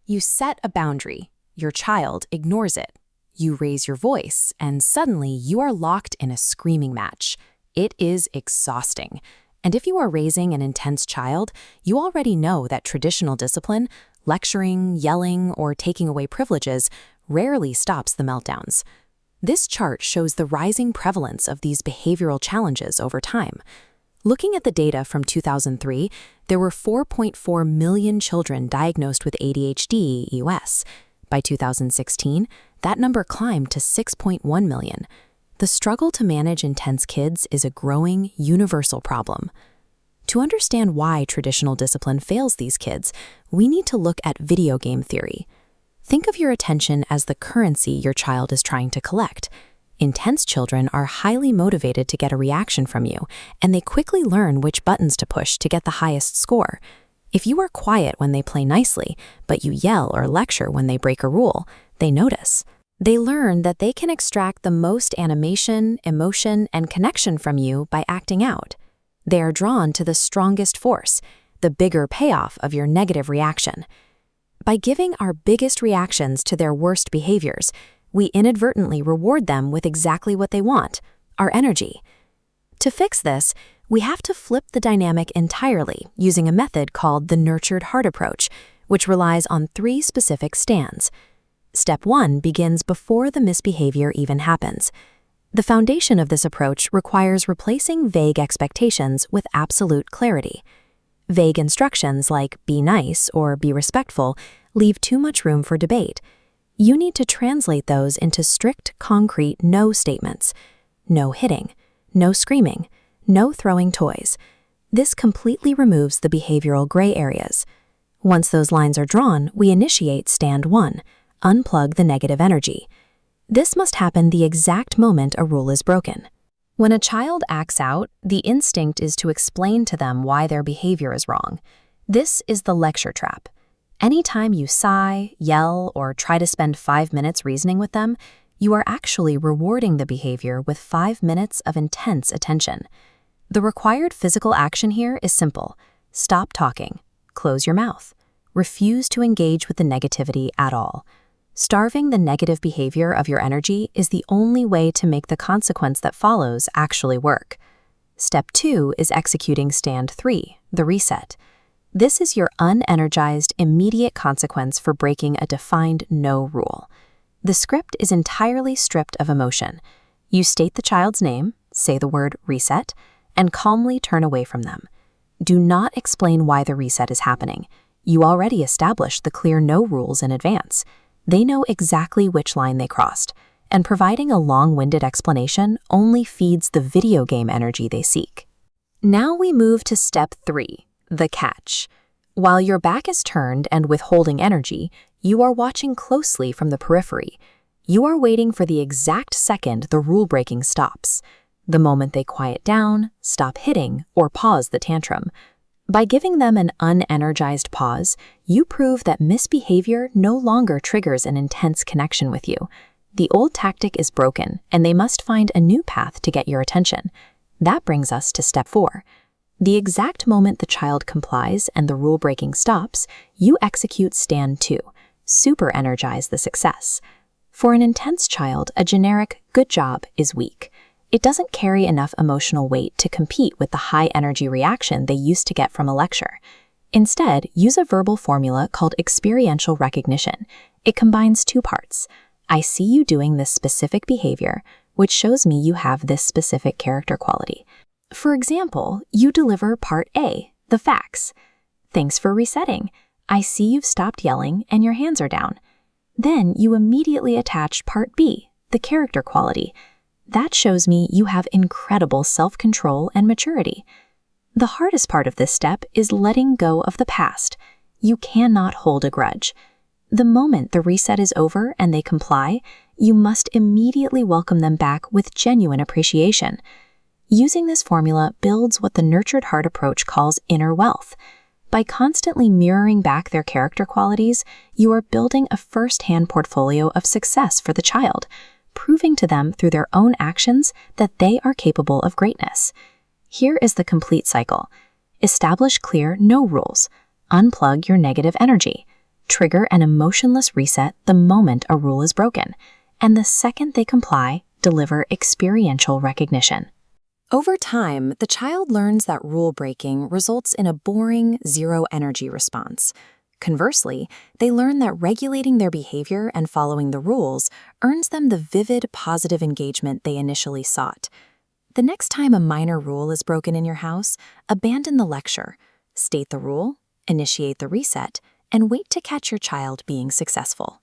You set a boundary, your child ignores it. You raise your voice, and suddenly you are locked in a screaming match. It is exhausting. And if you are raising an intense child, you already know that traditional discipline, lecturing, yelling, or taking away privileges, rarely stops the meltdowns. This chart shows the rising prevalence of these behavioral challenges over time. Looking at the data from 2003, there were 4.4 million children diagnosed with ADHD US. By 2016, that number climbed to 6.1 million. The struggle to manage intense kids is a growing, universal problem. To understand why traditional discipline fails these kids, we need to look at video game theory. Think of your attention as the currency your child is trying to collect. Intense children are highly motivated to get a reaction from you, and they quickly learn which buttons to push to get the highest score. If you are quiet when they play nicely, but you yell or lecture when they break a rule, they notice. They learn that they can extract the most animation, emotion, and connection from you by acting out. They are drawn to the strongest force, the bigger payoff of your negative reaction. By giving our biggest reactions to their worst behaviors, we inadvertently reward them with exactly what they want, our energy. To fix this, we have to flip the dynamic entirely using a method called the nurtured heart approach, which relies on 3 specific stands. Step 1 begins before the misbehavior even happens. The foundation of this approach requires replacing vague expectations with absolute clarity. Vague instructions like be nice or be respectful leave too much room for debate. You need to translate those into strict, concrete no statements. No hitting, no screaming, no throwing toys. This completely removes the behavioral gray areas. Once those lines are drawn, we initiate stand 1, unplug the negative energy. This must happen the exact moment a rule is broken. When a child acts out, the instinct is to explain to them why their behavior is wrong. This is the lecture trap. Anytime you sigh, yell, or try to spend 5 minutes reasoning with them, you are actually rewarding the behavior with 5 minutes of intense attention. The required physical action here is simple. Stop talking. Close your mouth. Refuse to engage with the negativity at all. Starving the negative behavior of your energy is the only way to make the consequence that follows actually work. Step 2 is executing stand 3, the reset. This is your un-energized, immediate consequence for breaking a defined no rule. The script is entirely stripped of emotion. You state the child's name, say the word reset, and calmly turn away from them. Do not explain why the reset is happening. You already established the clear no rules in advance. They know exactly which line they crossed, and providing a long-winded explanation only feeds the video game energy they seek. Now we move to step 3, the catch. While your back is turned and withholding energy, you are watching closely from the periphery. You are waiting for the exact second the rule-breaking stops, the moment they quiet down, stop hitting, or pause the tantrum. By giving them an un-energized pause, you prove that misbehavior no longer triggers an intense connection with you. The old tactic is broken, and they must find a new path to get your attention. That brings us to step 4. The exact moment the child complies and the rule-breaking stops, you execute stand 2, super energize the success. For an intense child, a generic good job is weak. It doesn't carry enough emotional weight to compete with the high-energy reaction they used to get from a lecture. Instead, use a verbal formula called experiential recognition. It combines 2 parts. I see you doing this specific behavior, which shows me you have this specific character quality. For example, you deliver part A, the facts. Thanks for resetting. I see you've stopped yelling and your hands are down. Then you immediately attach part B, the character quality. That shows me you have incredible self-control and maturity. The hardest part of this step is letting go of the past. You cannot hold a grudge. The moment the reset is over and they comply, you must immediately welcome them back with genuine appreciation. Using this formula builds what the nurtured heart approach calls inner wealth. By constantly mirroring back their character qualities, you are building a first-hand portfolio of success for the child, proving to them through their own actions that they are capable of greatness. Here is the complete cycle. Establish clear no rules. Unplug your negative energy. trigger an emotionless reset the moment a rule is broken, and the second they comply, deliver experiential recognition. Over time, the child learns that rule breaking results in a boring, zero-energy response. Conversely, they learn that regulating their behavior and following the rules earns them the vivid, positive engagement they initially sought. The next time a minor rule is broken in your house, abandon the lecture, state the rule, initiate the reset, and wait to catch your child being successful.